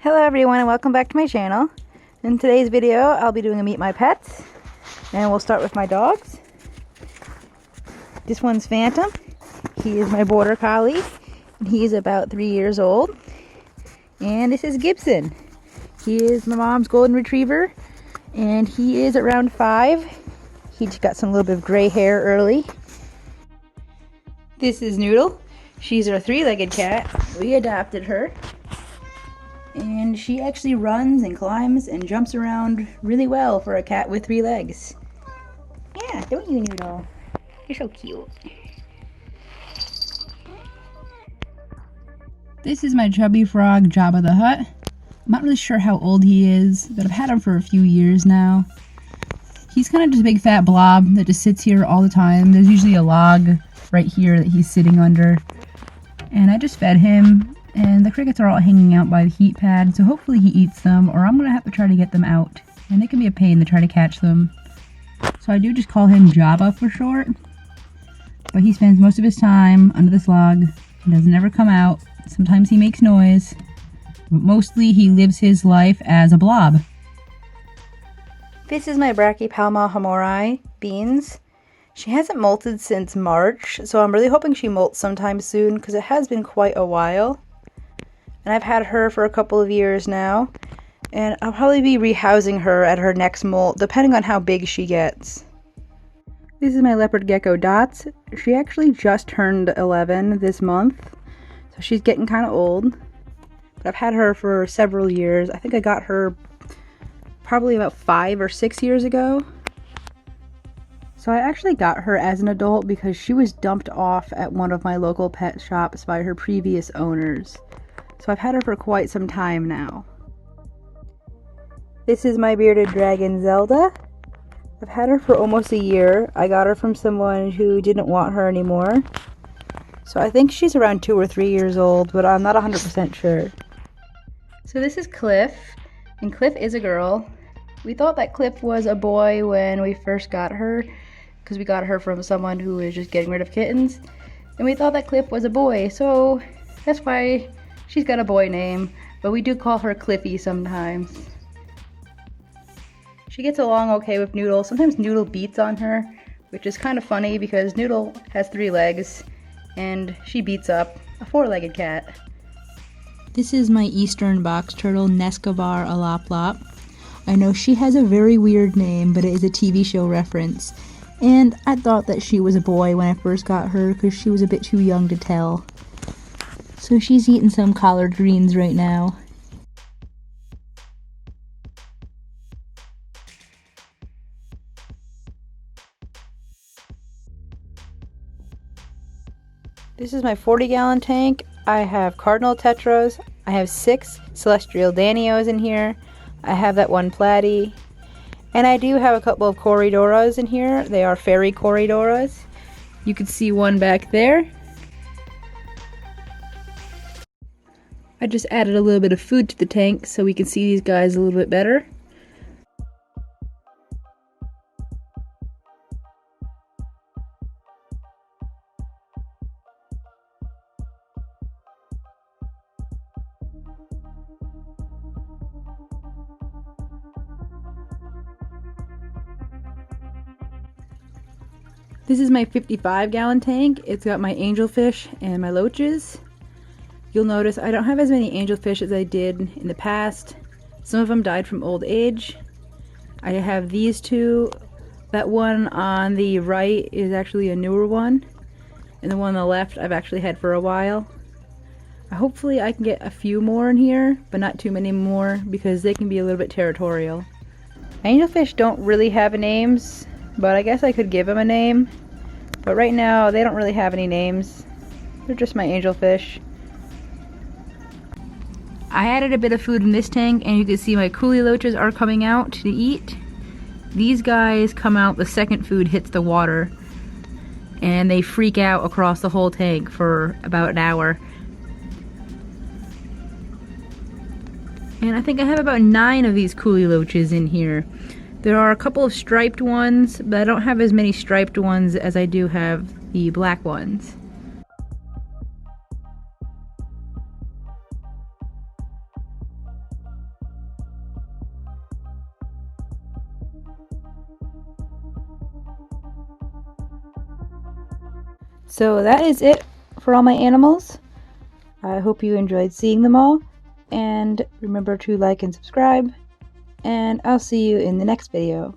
Hello everyone and welcome back to my channel. In today's video I'll be doing a meet my pets and we'll start with my dogs. This one's Phantom. He is my border collie and he is about 3 years old. And this is Gibson. He is my mom's golden retriever and he is around 5. He just got some little bit of gray hair early. This is Noodle. She's our 3-legged cat. We adopted her. And she actually runs and climbs and jumps around really well for a cat with 3 legs. Yeah, don't you, Noodle? You're so cute. This is my chubby frog, Jabba the Hutt. I'm not really sure how old he is, but I've had him for a few years now. He's kind of just a big fat blob that just sits here all the time. There's usually a log right here that he's sitting under. And I just fed him. And the crickets are all hanging out by the heat pad, so hopefully he eats them, or I'm going to have to try to get them out. And it can be a pain to try to catch them. So I do just call him Jabba for short. But he spends most of his time under this log. He doesn't ever come out. Sometimes he makes noise. But mostly he lives his life as a blob. This is my Brachypelma hamorii, Beans. She hasn't molted since March, so I'm really hoping she molts sometime soon, because it has been quite a while. And I've had her for a couple of years now, and I'll probably be rehousing her at her next molt, depending on how big she gets. This is my leopard gecko Dots. She actually just turned 11 this month, so she's getting kind of old. But I've had her for several years. I think I got her probably about 5 or 6 years ago. So I actually got her as an adult because she was dumped off at one of my local pet shops by her previous owners. So I've had her for quite some time now. This is my bearded dragon Zelda. I've had her for almost a year. I got her from someone who didn't want her anymore. So I think she's around 2 or 3 years old, but I'm not 100% sure. So this is Cliff, and Cliff is a girl. We thought that Cliff was a boy when we first got her, because we got her from someone who was just getting rid of kittens. And we thought that Cliff was a boy, so that's why she's got a boy name, but we do call her Cliffy sometimes. She gets along okay with Noodle. Sometimes Noodle beats on her, which is kind of funny because Noodle has 3 legs and she beats up a 4-legged cat. This is my eastern box turtle, Nescavar Alaplop. I know she has a very weird name, but it is a TV show reference. And I thought that she was a boy when I first got her because she was a bit too young to tell. So she's eating some collard greens right now. This is my 40-gallon tank. I have cardinal tetras. I have 6 celestial danios in here. I have that one platy. And I do have a couple of corridoras in here. They are fairy corridoras. You can see one back there. I just added a little bit of food to the tank so we can see these guys a little bit better. This is my 55-gallon tank. It's got my angelfish and my loaches. You'll notice I don't have as many angelfish as I did in the past. Some of them died from old age. I have these 2. That one on the right is actually a newer one. And the one on the left I've actually had for a while. Hopefully I can get a few more in here, but not too many more because they can be a little bit territorial. Angelfish don't really have names, but I guess I could give them a name. But right now they don't really have any names. They're just my angelfish. I added a bit of food in this tank and you can see my coolie loaches are coming out to eat. These guys come out the second food hits the water and they freak out across the whole tank for about an hour. And I think I have about 9 of these coolie loaches in here. There are a couple of striped ones, but I don't have as many striped ones as I do have the black ones. So that is it for all my animals. I hope you enjoyed seeing them all, and remember to like and subscribe, and I'll see you in the next video.